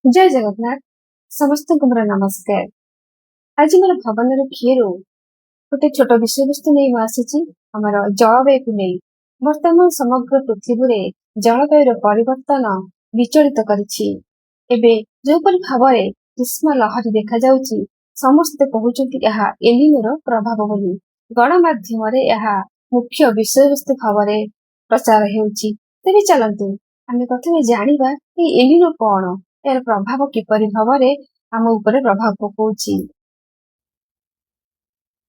जय जगन्नाथ समस्त को मोर नमस्कार। आज मोर भवन खेरु गोटे छोट विषय वस्तु नहीं आसी आमर जलवायु नहीं वर्तमान समग्र पृथ्वी रे जलवायु परिवर्तन विचलित करिछि। एबे जोपरि भाव ग्रीष्म लहरी देखा जाउछि समस्ते कहउछन्ति यह एलिनोर प्रभाव बोली गणमाध्यम रे यह मुख्य विषय वस्तु भाव प्रचार हेउछि। तेबे चलंतु आमे प्रथमे जानिबा ए एलिनो कोन यार प्रभाव किपरि भाव आम उपरे प्रभाव पकाउछि।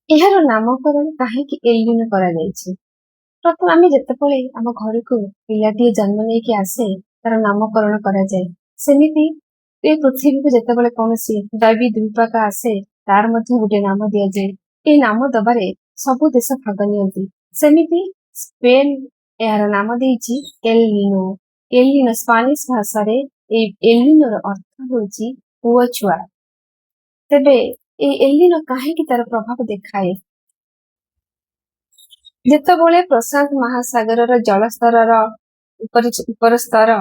एहार नामकरण काहेकि एलिनो करा जायछि। प्रथम आमे जेतेबेले आम घर को पिलाटी जन्म लेके आसे तार नामकरण करा जाय। सेमिति ए पृथ्वी को जेतेबेले कोनसी दैवी दुर्विपाक आसे तार मध्ये गुटे नाम दिया जाय। ए नाम दबारे सबु देश भाग नियंती। सेमिति स्पेन यार नाम देइछि एलिनो। एलिनो स्पेनिश भाषा रे एलिनोर अर्थ होछि पुआ छुआ। तेबे ए एलिनो काहेकि तार प्रभाव देखाए। जेतेबेले प्रशांत महासागर जलस्तर उपर स्तर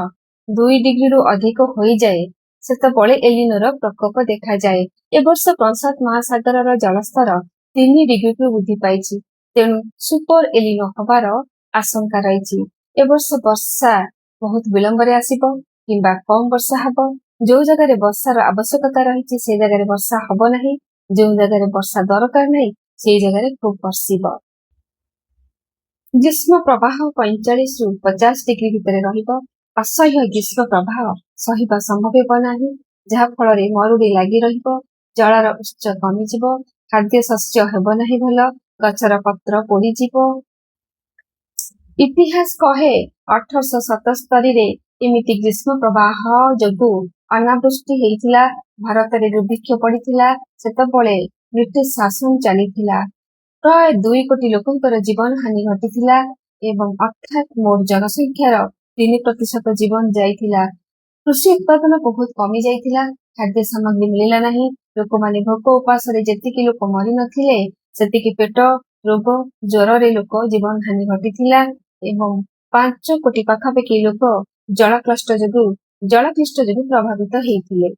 2 डिग्री रु अधिक होई जाए सेतेबेले एलिनोर प्रकोप देखा जाए। ए वर्ष प्रशांत महासागर जलस्तर 3 डिग्री रु वृद्धि पाइछि तेणु सुपर एलिनो हबार आशंका रहिछि। ए वर्ष वर्षा बहुत विलंब रे आसीबो किंबा कम वर्षा हबो। जो जगह वर्षार आवश्यकता रही से जगह वर्षा हब नहीं, जो जगह वर्षा दरकार नहीं से जगह खूब वर्षिब। ग्रीष्म प्रवाह 45 रु 50 डिग्री भितर रहिबो। असह्य ग्रीष्म प्रवाह सहिबा संभव हेबो नाही, जहा फल रे मरुड़ी लागि रहिबो। जलर उच्च कमी जिवो, खाद्य शस्य हेबो नाही भलो, गछर पत्र पोड़ी जिवो। इतिहास कहे 1877 रे एमिति ग्रीष्म प्रवाह जोगु अनावृष्टि हेइथिला। भारत रे दुर्भिक्ष पड़िथिला। सेतबेले ब्रिटिश शासन चलीथिला। प्राय 2 कोटी लोकंकर जीवन हानि घटिथिला एवं अर्थात मोट जनसंख्यार 3% जीवन जाइथिला। कृषि उत्पादन बहुत कमी जाइथिला। खाद्य सामग्री मिलिला नहीं। लोक माने भोक उपास रे जेतिकी लोक मरि नथिले सेतिकी पेट रोग ज्वर रे लोक जीवन हानि घटिथिला एवं 5 कोटी पाखापाखि लोक जलक्लिष्ट जोगु प्रभावित हेइथिले।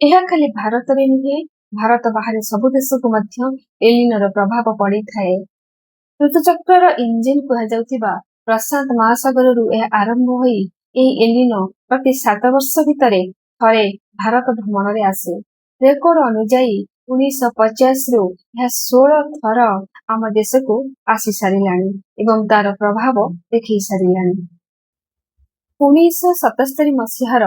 एहा खाली भारत रे नुहे, भारत बाहर सबु देश को मध्य एलिनोर प्रभाव पड़ी थाए। ऋतुचक्र इंजिन कहा जाउथिबा प्रशांत महासागर रु आरंभ होई ए एलिनो प्रति 7 वर्ष भितरे थरे भारत भ्रमण रे आसे। रेकर्ड अनुसार 1950 रु 16 थर आम देश को आसी सारिलानी एवं तार प्रभाव देखि सारिलानी। 1977 मसीहार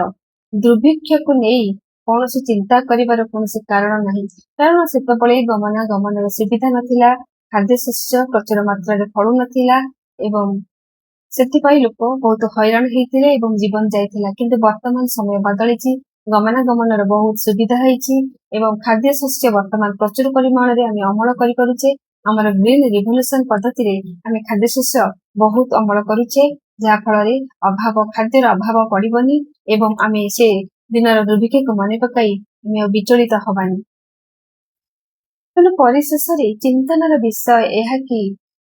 दुर्भिक्ष को नहीं कौन चिंता करिवार कौन कारण नहीं, कारण सेतबेले गमनागमन सुविधा नथिला, खाद्य शस्य प्रचुर मात्रा रे फळु नथिला एवं सेतिपाई लोक बहुत हैरान हेइथिले एवं जीवन जाइथिला। किंतु वर्तमान समय बदलिछि, गमनागमन रे बहुत सुविधा हेइछि एवं खाद्य शस्य वर्तमान प्रचुर परिमाण रे आमे अमल करि पारुछे। हमर ग्रीन रिवोल्यूशन पद्धति रे आमे खाद्य शस्य बहुत अमल करूछे, जहा फल रे खाद्यर अभाव पड़िबनी एवं आमे से दिनर दुर्भिक्ष को मने पकाई आमे विचलित हबानी। तेणु परिशेष चिंतनार विषय यह कि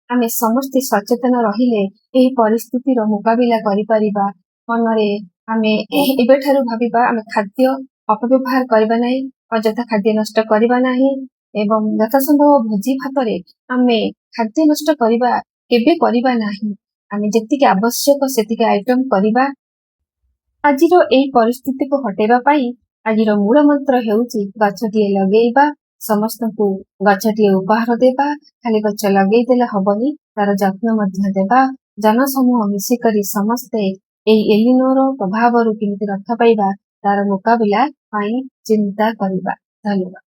आमे समस्त सचेतन रहिले एही परिस्थिति रो मुकाबिला करि परिबा। मनरे आमे एबेठारु भाबिबा आमे खाद्य अपव्यवहार करबा नाही, अଯଥା खाद्य नष्ट करबा नाही एवं यथासंभव भोजी भातरे आमे खाद्य नष्ट करबा केबे करबा नाही। आमे जेतिके आवश्यक सेतिके आइटम करबा। आजिरो एही परिस्थिति को हटेबा पाई आजिरो मूल मंत्र हेउची गछटिए लगेइबा। समस्त को गछटिए उपहार देबा। खाली गछ लगेई देले हबनी, तार जत्न मध्य देबा। जनसमूह मिसिकरी समस्ते एही एलिनोर प्रभाव रु किमिति रक्षा पाइबा तार मुकाबिला पाई चिंता करिबा। धन्यवाद।